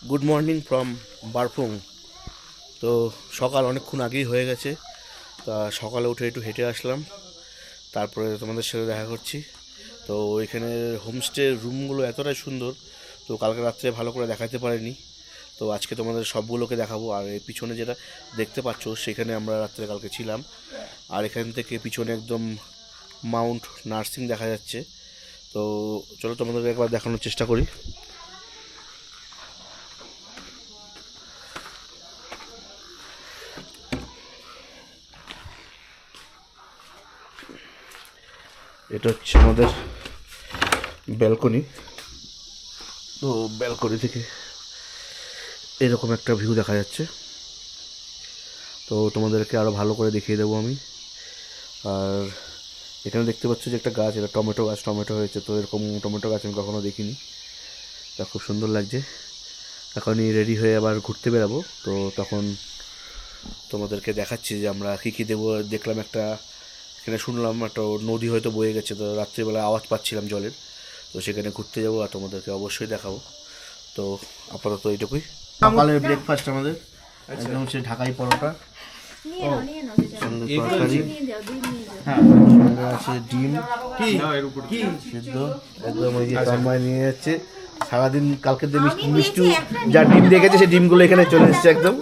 Good morning from বারফুং। তো সকাল অনেকক্ষণ আগেই হয়ে গেছে, তা সকালে উঠে একটু হেঁটে আসলাম, তারপরে তোমাদের সাথে দেখা করছি। তো এখানের হোমস্টের রুমগুলো এতটাই সুন্দর, তো কালকে রাত্রে ভালো করে দেখাতে পারিনি, তো আজকে তোমাদের সবগুলোকে দেখাবো। আর এই পিছনে যেটা দেখতে পাচ্ছ সেখানে আমরা রাত্রে কালকে ছিলাম। আর এখান থেকে পিছনে একদম মাউন্ট নার্সিং দেখা যাচ্ছে। তো চলো তোমাদেরকে একবার দেখানোর চেষ্টা করি। এটা হচ্ছে আমাদের ব্যালকনি। তো ব্যালকনি থেকে এরকম একটা ভিউ দেখা যাচ্ছে। তো তোমাদেরকে আরও ভালো করে দেখিয়ে দেবো আমি। আর এখানে দেখতে পাচ্ছ যে একটা গাছ, এটা টমেটো গাছ, টমেটো হয়েছে। তো এরকম টমেটো গাছ আমি কখনো দেখিনি, তা খুব সুন্দর লাগছে। এখনই রেডি হয়ে আবার ঘুরতে বেরাবো, তো তখন তোমাদেরকে দেখাচ্ছি যে আমরা কী কী দেবো। দেখলাম একটা, এখানে শুনলাম একটা নদী হয়তো বয়ে গেছে, তো রাত্রিবেলা আওয়াজ পাচ্ছিলাম জলের, তো সেখানে ঘুরতে যাবো আর তোমাদেরকে অবশ্যই দেখাবো। তো আপাতত এইটুকুই। সকালের ব্রেকফাস্ট আমাদের একদম হচ্ছে ঢাকাই পরোটা, তরকারি, হ্যাঁ সঙ্গে আছে ডিম সিদ্ধ, একদম ওই যে তন্ময় নিয়ে যাচ্ছে সারাদিন কালকের দিন মিষ্টি যা ডিম দেখেছে সেই ডিমগুলো এখানে চলে এসছে একদম।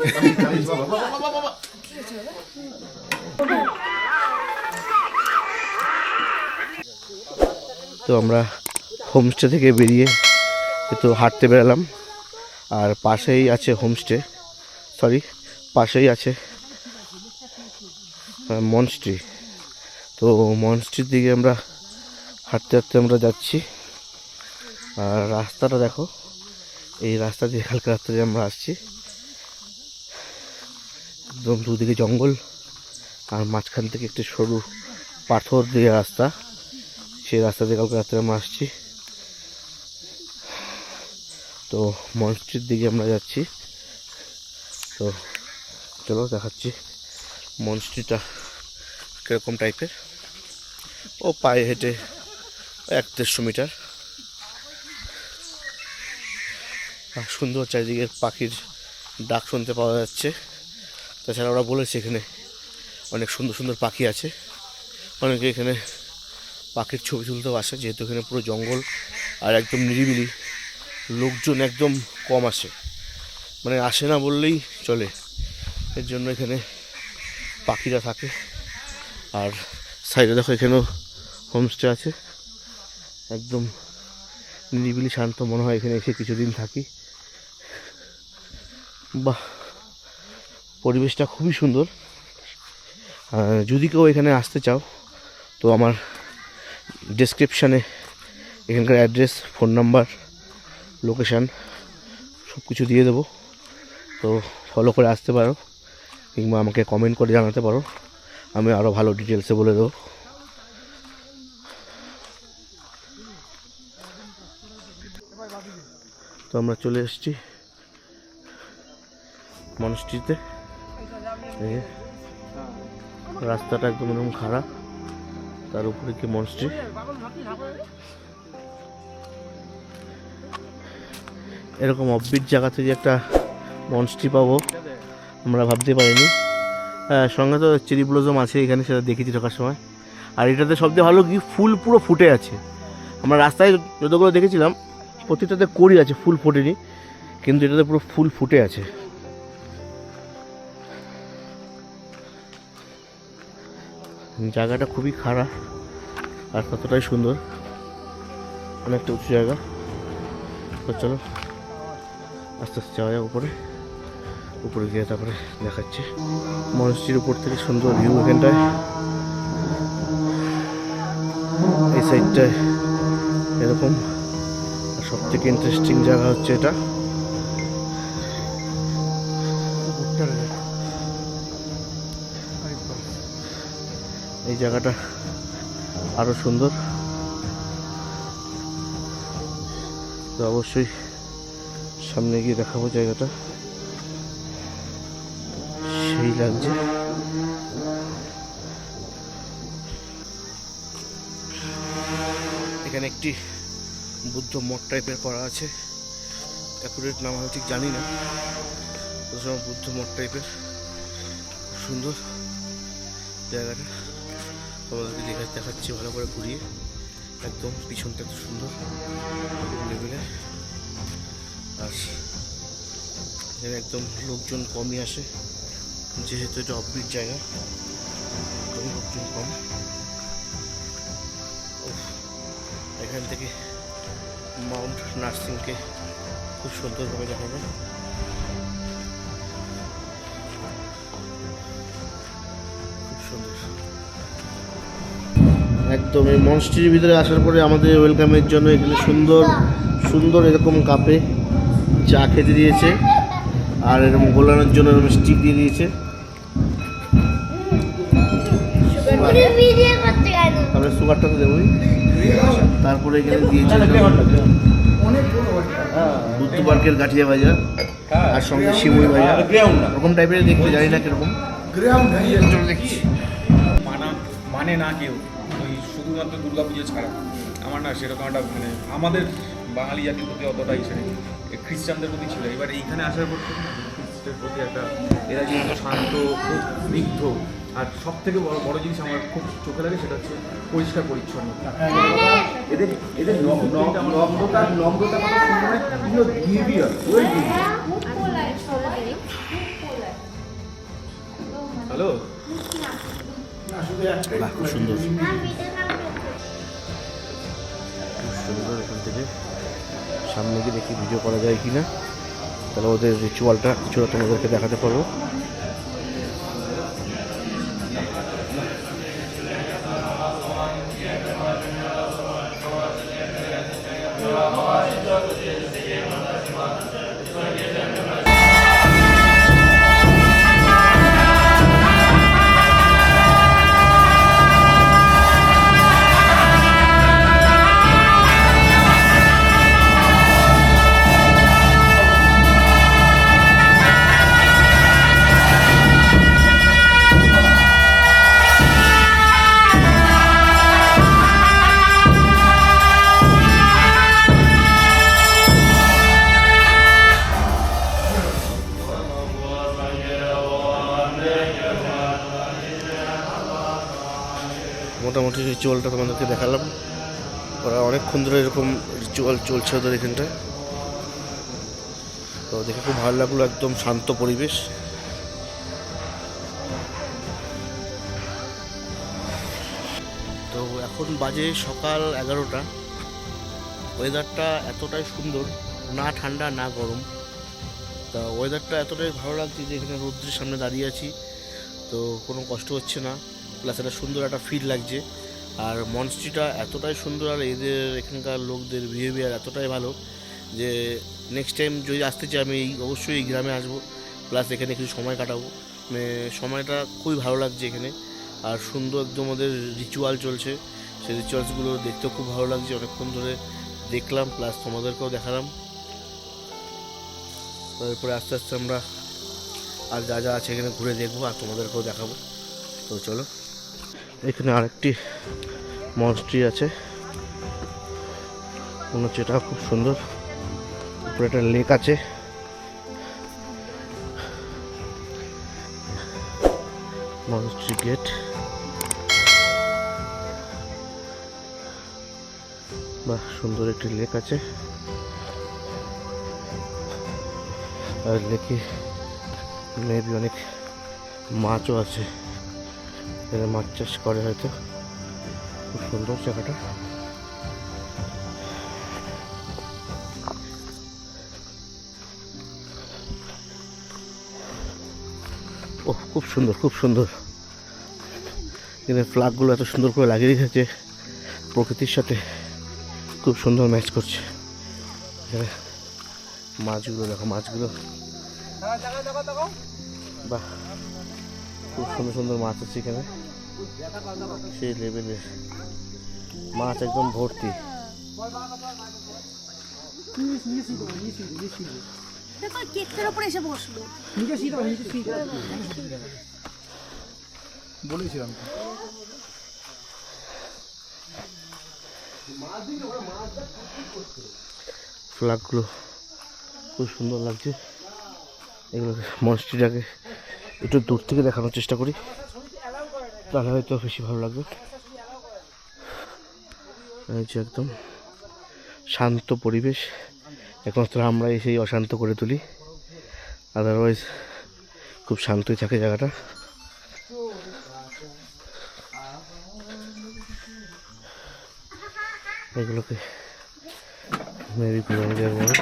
তো আমরা হোমস্টে থেকে বেরিয়ে একটু হাঁটতে বেরালাম। আর পাশেই আছে হোমস্টে, পাশেই আছে মনস্ট্রি। তো মনস্ট্রির দিকে আমরা হাঁটতে হাঁটতে আমরা যাচ্ছি। আর রাস্তাটা দেখো, এই রাস্তা দিয়ে কালকে রাত্রে আমরা আসছি। একদম দুদিকে জঙ্গল, আর মাঝখান থেকে একটি সরু পাথর দিয়ে রাস্তা, সেই রাস্তা দিয়ে কালকে রাত্রে আমরা আসছি। তো মনস্ট্রির দিকে আমরা যাচ্ছি। তো চলো দেখাচ্ছি মনস্ট্রিটা কীরকম টাইপের। ও পায়ে হেঁটে 1-150 মিটার। আর সুন্দর চারিদিকে পাখির ডাক শুনতে পাওয়া যাচ্ছে। তাছাড়া ওরা বলেছে এখানে অনেক সুন্দর সুন্দর পাখি আছে, অনেকে এখানে পাখির ছবি তুলতেও আসে, যেহেতু এখানে পুরো জঙ্গল আর একদম নিরিবিলি, লোকজন একদম কম আসে, মানে আসে না বললেই চলে। এর জন্য এখানে পাখিরা থাকে। আর সাইডে দেখো এখানেও হোমস্টে আছে, একদম নিরিবিলি শান্ত, মনে হয় এখানে এসে কিছুদিন থাকি। বাহ, পরিবেশটা খুবই সুন্দর। যদি কেউ এখানে আসতে চাও তো আমার ডেসক্রিপশানে এখানকার অ্যাড্রেস, ফোন নাম্বার, লোকেশান সব কিছু দিয়ে দেবো। তো ফলো করে আসতে পারো, কিংবা আমাকে কমেন্ট করে জানাতে পারো, আমি আরও ভালো ডিটেলসে বলে দেবো। তো আমরা চলে এসেছি মনস্ট্রিতে। রাস্তাটা একদম এরকম খারাপ, তার উপরে কি মনস্ট্রি। এরকম অফবিট জায়গাতে যে একটা মনস্ট্রি পাবো আমরা ভাবতে পারিনি। হ্যাঁ, সঙ্গে তো চেরি ব্লসম আছে এখানে, সেটা দেখেছি ঢোকার সময়। আর এটাতে সবচেয়ে ভালো কি, ফুল পুরো ফুটে আছে। আমরা রাস্তায় যতগুলো দেখেছিলাম প্রতিটাতে কড়ি আছে, ফুল ফোটেনি, কিন্তু এটাতে পুরো ফুল ফুটে আছে। জায়গাটা খুবই খারাপ আর ততটাই সুন্দর, অনেকটা উঁচু জায়গা। তো চলো আস্তে আস্তে যাওয়া যায় উপরে গিয়ে তারপরে দেখাচ্ছি। মনস্ট্রির উপর থেকে সুন্দর ভিউ এখানটায়, এই সাইডটায় এরকম। আর সব থেকে ইন্টারেস্টিং জায়গা হচ্ছে এটা, এই জায়গাটা আরো সুন্দর। তো অবশ্যই সামনে গিয়ে দেখাবো জায়গাটা, সেই লাগছে। এখানে একটি বুদ্ধ মঠ টাইপের করা আছে, অ্যাকুরেট নাম আমি ঠিক জানি না, বুদ্ধ মঠ টাইপের। সুন্দর জায়গাটা, তোমাদেরকে দেখাচ্ছি ভালো করে ঘুরিয়ে। একদম পিছনটা এত সুন্দর লেভেলে, আর এখানে একদম লোকজন কমই আসে, যেহেতু এটা অফবিট জায়গা, লোকজন কম। এখান থেকে মাউন্ট নার্সিংকে খুব সুন্দরভাবে দেখা যায়। খুব সুন্দর একদম। এই মনস্ট্রির ভিতরে আসার পরে আমাদের ওয়েলকামের জন্য এখানে সুন্দর সুন্দর এরকম কাপে চা খেতে দিয়েছে, আর এরকম গোলানোর জন্য এরকম স্টিক দিয়ে দিয়েছে। তারপরে সুগারটা তো দেবই। তারপরে এখানে দিয়েছে বুদ্ধ পার্কের গাঠিয়া ভাজা, আর সঙ্গে শিমুই ভাজা, ওরকম টাইপের দেখতে, জানি না কিরকম দেখছি। মানে না কেউ ওই শুধুমাত্র দুর্গা পুজো ছাড়া আমার না সেরকম একটা মানে আমাদের বাঙালি জাতির প্রতি অতটা হিসেবে খ্রিস্টানদের প্রতি ছিল। এবার এইখানে আসার পর খ্রিস্টের প্রতি একটা এরা যেহেতু শান্ত, খুব স্নিগ্ধ, আর সব থেকে বড় জিনিস আমার খুব চোখে লাগে সেটা হচ্ছে পরিষ্কার পরিচ্ছন্নতা। এদের এদের নম্রতা নম্রতা কথা শুনলে বিভিন্ন বিহেভিয়ার হ্যালো খুব সুন্দর সুন্দর। এখান থেকে সামনে গিয়ে দেখি ভিডিও করা যায় কিনা, তাহলে ওদের রিচুয়ালটা কিছুটা তোমাদেরকে দেখাতে পারবো। মোটামুটি রিচুয়ালটা তোমাদেরকে দেখালাম। ওরা অনেকক্ষণ ধরে এরকম রিচুয়াল চলছে ওদের এখানটায়, তো দেখে খুব ভালো লাগলো। একদম শান্ত পরিবেশ। তো এখন বাজে সকাল 11টা। ওয়েদারটা এতটাই সুন্দর, না ঠান্ডা না গরম। তা ওয়েদারটা এতটাই ভালো লাগছে যে এখানে রৌদ্রের সামনে দাঁড়িয়ে আছি, তো কোনো কষ্ট হচ্ছে না, প্লাস একটা সুন্দর একটা ফিল লাগছে। আর মনস্ট্রিটা এতটাই সুন্দর, আর এদের এখানকার লোকদের বিহেভিয়ার এতটাই ভালো যে নেক্সট টাইম যদি আসতে চাই আমি অবশ্যই এই গ্রামে আসবো, প্লাস এখানে কিছু সময় কাটাবো। মানে সময়টা খুবই ভালো লাগছে এখানে, আর সুন্দর একদম ওদের রিচুয়াল চলছে, সেই রিচুয়ালসগুলো দেখতেও খুব ভালো লাগছে। অনেকক্ষণ ধরে দেখলাম, প্লাস তোমাদেরকেও দেখালাম। তারপরে আস্তে আস্তে আমরা আর যা যা আছে এখানে ঘুরে দেখবো, আর তোমাদেরকেও দেখাবো। তো চলো, এখানে আরেকটি মনস্ট্রি আছে, মনে হচ্ছে এটা খুব সুন্দর। উপরে একটা লেক আছে, মনস্ট্রি গেট। বাহ, সুন্দর একটি লেক আছে, আর লেকে মেবি অনেক মাছও আছে, এরা মাছ চাষ করে হয়তো। খুব সুন্দর জায়গাটা। ও খুব সুন্দর, খুব সুন্দর। এখানে ফ্ল্যাগগুলো এত সুন্দর করে লাগিয়ে রেখেছে, প্রকৃতির সাথে খুব সুন্দর ম্যাচ করছে। এখানে মাছগুলো দেখো, মাছগুলো বাহ, খুব সুন্দর সুন্দর মাছ আছে এখানে, সেই লেভেলের মাছ একদম ভর্তি। বলেছিলাম ফ্ল্যাগগুলো খুব সুন্দর লাগছে। এগুলো মনস্ট্রিটাকে একটু দূর থেকে দেখানোর চেষ্টা করি, তাহলে হয়তো বেশি ভালো লাগবে। এই যে একদম শান্ত পরিবেশ, একমাত্র আমরা এসেই অশান্ত করে তুলি, আদারওয়াইজ খুব শান্তই থাকে জায়গাটা। এগুলোকে মেবি পিরামিডের বলে।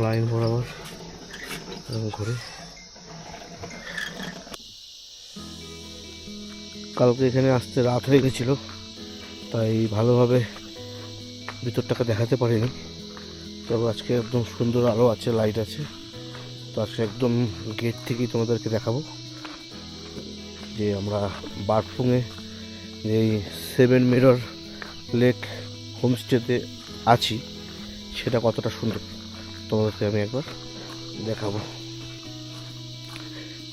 লাইন বরাবর ঘুরে কালকে এখানে আসতে রাত হয়ে গেছিল, তাই ভালোভাবে ভিতরটাকে দেখাতে পারিনি। তবে আজকে একদম সুন্দর আলো আছে, লাইট আছে, তো আজকে একদম গেট থেকেই তোমাদেরকে দেখাবো যে আমরা বার্ডফুংয়ে যেই 7 মিরর লেক হোমস্টেতে আছি সেটা কতটা সুন্দর তোমাদেরকে আমি একবার দেখাবো।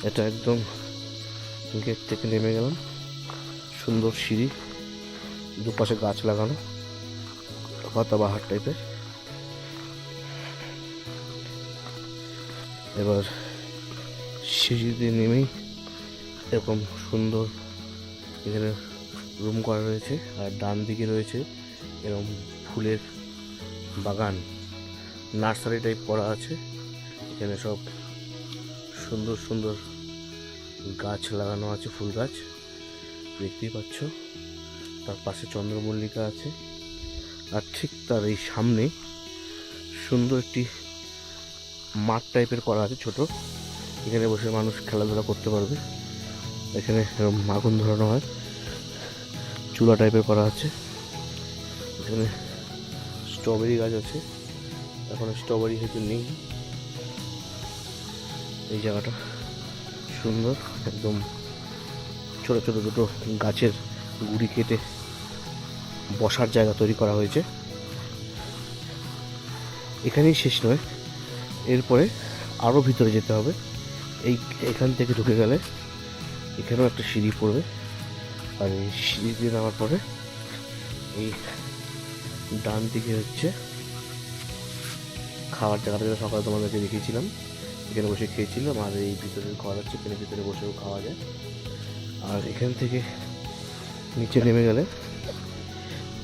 এটা একদম গেট থেকে নেমে গেলাম, সুন্দর সিঁড়ি, দুপাশে গাছ লাগানো, পাতাবাহার টাইপের। এবার সিঁড়ি দিয়ে নেমেই এরকম সুন্দর এখানে রুম করা রয়েছে, আর ডান দিকে রয়েছে এরকম ফুলের বাগান, নার্সারি টাইপ করা আছে। এখানে সব সুন্দর সুন্দর গাছ লাগানো আছে, ফুল গাছ দেখতেই পাচ্ছ। তার পাশে চন্দ্রমল্লিকা আছে, আর ঠিক তার এই সামনে সুন্দর একটি মাঠ টাইপের করা আছে ছোট, এখানে বসে মানুষ খেলাধুলা করতে পারবে। এখানে এরকম আগুন ধরানো হয়, চুলা টাইপের করা আছে। এখানে স্ট্রবেরি গাছ আছে, এখন স্ট্রবেরি হয়তো নেই। এই জায়গাটা সুন্দর, একদম ছোট ছোট দুটো গাছের গুড়ি কেটে বসার জায়গা তৈরি করা হয়েছে। এখানেই শেষ নয়, এরপরে আরও ভিতরে যেতে হবে। এখান থেকে ঢুকে গেলে এখানেও একটা সিঁড়ি পড়বে, আর এই সিঁড়ি দিয়ে নামার পরে এই ডান দিকে হচ্ছে খাওয়ার জায়গাটা, যেটা সকালে তোমাদেরকে দেখিয়েছিলাম। এখানে বসে খেয়েছিলাম, আর এই ভিতরের ঘর আছে, এখানে ভিতরে বসেও খাওয়া যায়। আর এখান থেকে নিচে নেমে গেলে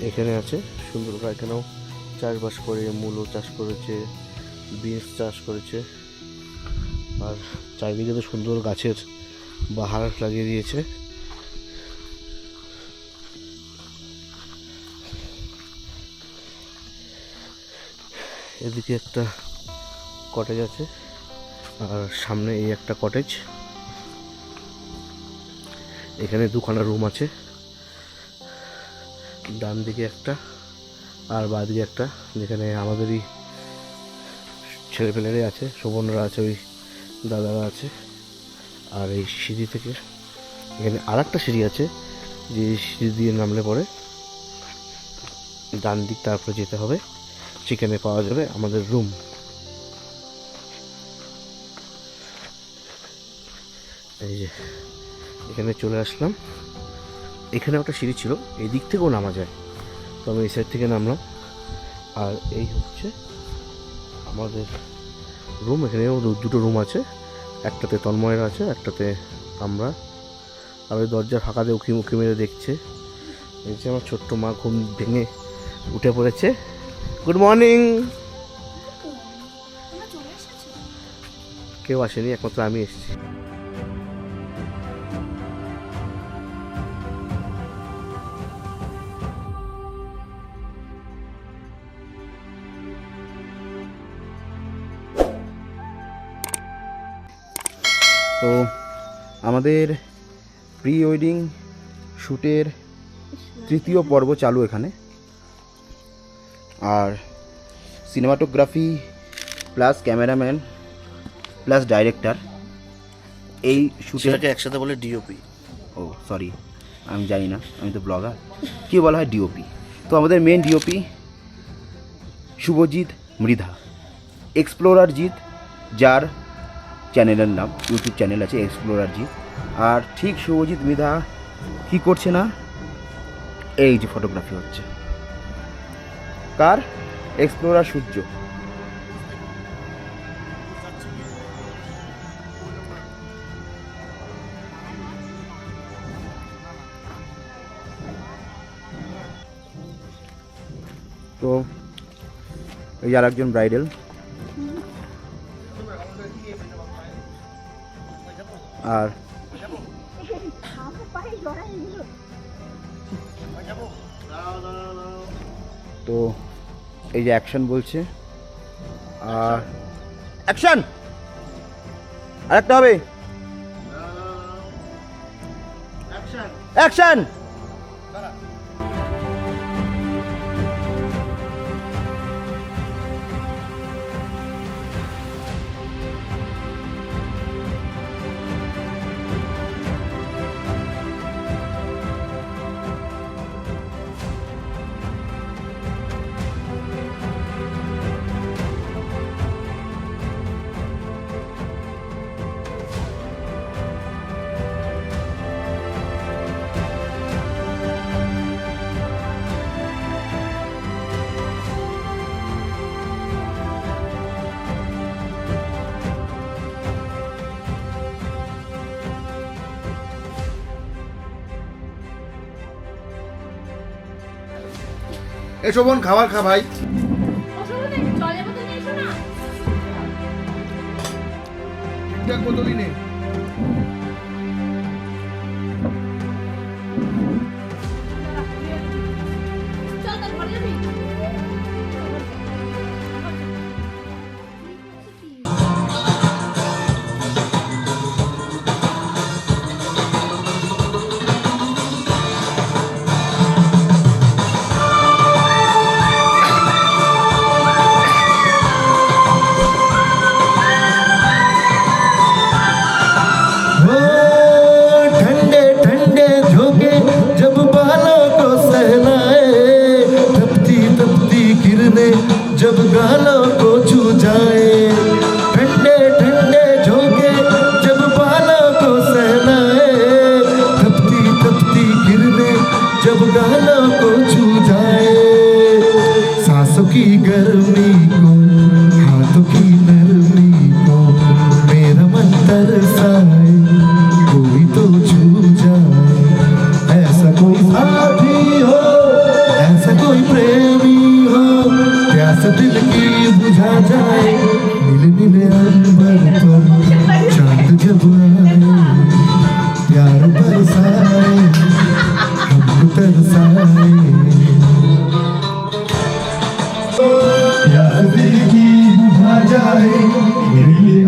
এখানে আছে সুন্দর, এখানেও চাষবাস করে, মূলো চাষ করেছে, বিনস চাষ করেছে, আর চারিদিকে তো সুন্দর গাছের বাহার লাগিয়ে দিয়েছে। এদিকে একটা কটেজ আছে, আর সামনে এই একটা কটেজ। এখানে দুখানা রুম আছে, ডান দিকে একটা আর বাঁ দিকে একটা, যেখানে আমাদেরই ছেলেপেলেরাই আছে, শোভনরা আছে, ওই দাদারা আছে। আর এই সিঁড়ি থেকে এখানে আর একটা সিঁড়ি আছে, যে সিঁড়ি দিয়ে নামলে পরে ডান দিক, তারপরে যেতে হবে, সেখানে পাওয়া যাবে আমাদের রুম। এই যে এখানে চলে আসলাম। এখানে একটা সিঁড়ি ছিল, এই দিক থেকেও নামা যায়, তো আমি এই সাইড থেকে নামলাম। আর এই হচ্ছে আমাদের রুম। এখানেও দুটো রুম আছে, একটাতে তন্ময়ের আছে, একটাতে আমরা। আর ওই দরজা ফাঁকা দিয়ে উঁকি মুখি মেরে দেখছে। এই যে আমার ছোট্ট মা ঘুম ভেঙে উঠে পড়েছে। Good morning. কেউ আসেনি, একমাত্র আমি এসেছি। তো আমাদের প্রি ওয়েডিং শ্যুটের তৃতীয় পর্ব চালু এখানে। আর cinematography plus cameraman plus director, এই শ্যুটের একসাথে বলে ডিওপি। ও সরি, আমি জানি না, আমি তো ব্লগার। কী বলা হয় ডিওপি? তো আমাদের main DOP Subhajit Mridha, explorer Jit, যার চ্যানেলের নাম, ইউটিউব চ্যানেল আছে এক্সপ্লোরার জি। আর ঠিক শুভজিৎ মৃধা কী করছে না, এই যে ফটোগ্রাফি হচ্ছে কার, এক্সপ্লোরার সূর্য। তো এই আর একজন ব্রাইডাল, আর তো এই যে অ্যাকশন বলছে, আর অ্যাকশন আরেকটা হবে, অ্যাকশন। এসো বোন, খাবার খা ভাই। ঠিকঠাক বোতলই নেই। ठंडे ठंडे झोंके जब बालों को सहलाए, तपती तपती किरणें जब गालों को छू जाए, ठंडे ठंडे झोंके जब बालों को सहलाए, तपती तपती किरणें जब गालों को छू जाए, सांसों की गर्मी को हाथों की नरमी को मेरा मन तरसाए, कोई तो छू जाए, ऐसा कोई साथी हो, ऐसा कोई प्रेमी हो, प्यास दिल की बुझा जाए, नीले नीले अंबर पर चांद जब आए, प्यार बरसाए, हमको तरसाए, प्यास दिल की बुझा जाए, नीले